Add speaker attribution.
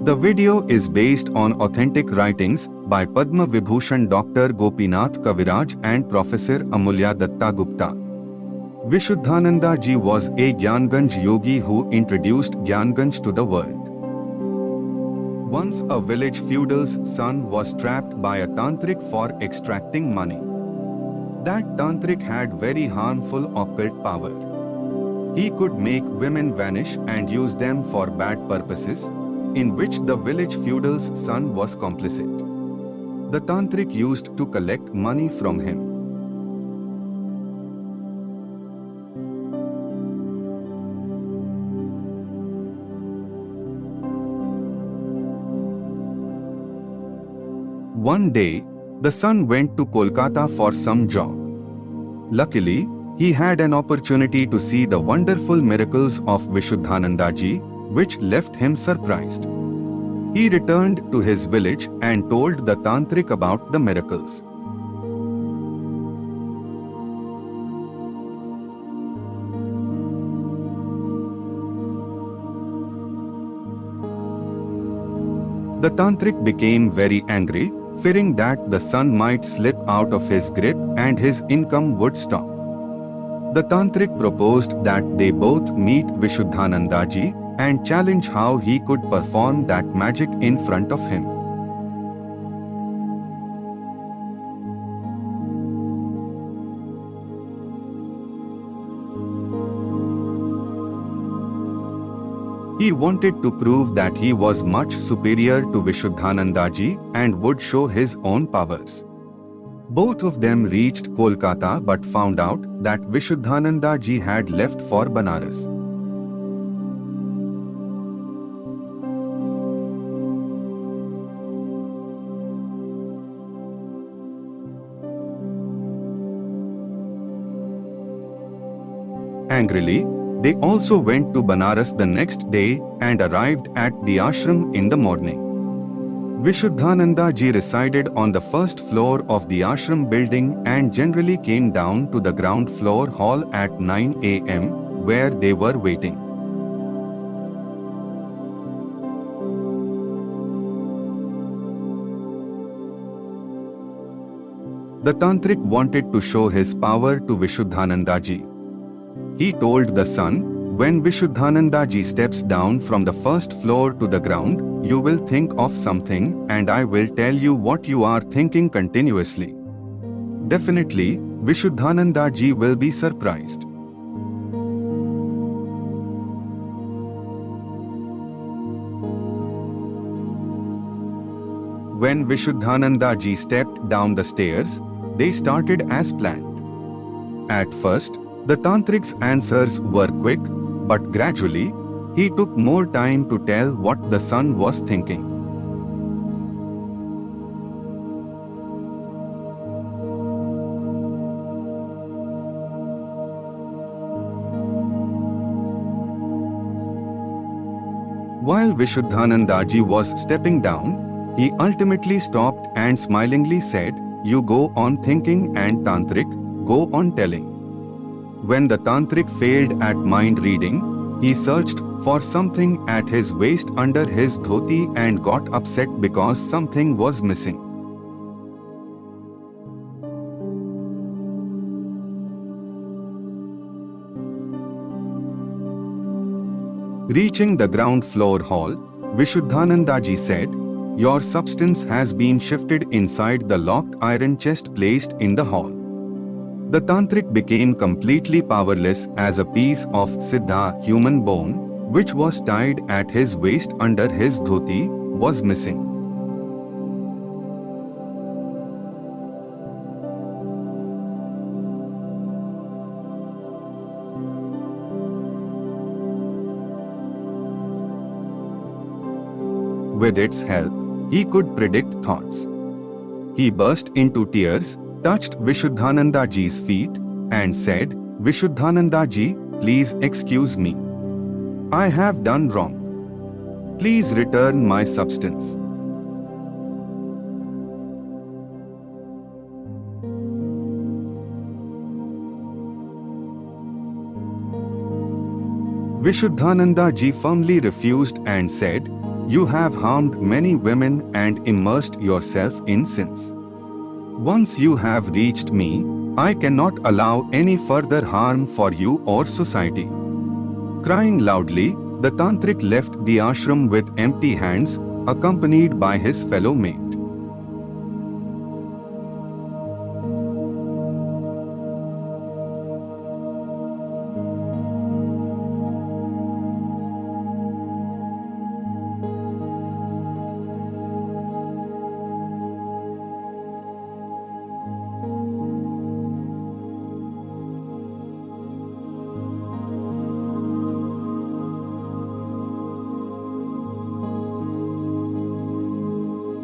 Speaker 1: The video is based on authentic writings by Padma Vibhushan Dr. Gopinath Kaviraj and Professor Amulya Datta Gupta. Vishuddhananda ji was a Gyanganj yogi who introduced Gyanganj to the world. Once a village feudal's son was trapped by a tantric for extracting money. That tantric had very harmful occult power. He could make women vanish and use them for bad purposes, in which the village feudal's son was complicit. The tantric used to collect money from him. One day, the son went to Kolkata for some job. Luckily, he had an opportunity to see the wonderful miracles of Vishuddhananda ji, which left him surprised. He returned to his village and told the tantric about the miracles. The tantric became very angry, fearing that the son might slip out of his grip and his income would stop. The tantric proposed that they both meet Vishuddhananda ji and challenge how he could perform that magic in front of him. He wanted to prove that he was much superior to Vishuddhananda ji and would show his own powers. Both of them reached Kolkata but found out that Vishuddhananda ji had left for Banaras. Angrily, they also went to Banaras the next day and arrived at the ashram in the morning. Vishuddhananda ji resided on the first floor of the ashram building and generally came down to the ground floor hall at 9 a.m., where they were waiting. The tantric wanted to show his power to Vishuddhananda ji. He told the son, when Vishuddhananda ji steps down from the first floor to the ground, you will think of something and I will tell you what you are thinking continuously. Definitely, Vishuddhananda ji will be surprised. When Vishuddhananda ji stepped down the stairs, they started as planned. At first, the tantric's answers were quick, but gradually, he took more time to tell what the son was thinking. While Vishuddhananda ji was stepping down, he ultimately stopped and smilingly said, "You go on thinking and tantric, go on telling." When the tantric failed at mind reading, he searched for something at his waist under his dhoti and got upset because something was missing. Reaching the ground floor hall, Vishuddhananda ji said, "Your substance has been shifted inside the locked iron chest placed in the hall." The tantric became completely powerless as a piece of siddha human bone, which was tied at his waist under his dhoti, was missing. With its help, he could predict thoughts. He burst into tears, touched Vishuddhananda ji's feet, and said, "Vishuddhananda ji, please excuse me. I have done wrong. Please return my substance." Vishuddhananda ji firmly refused and said, You have harmed many women and immersed yourself in sins. Once you have reached me, I cannot allow any further harm for you or society. Crying loudly, the tantric left the ashram with empty hands, accompanied by his fellow mate.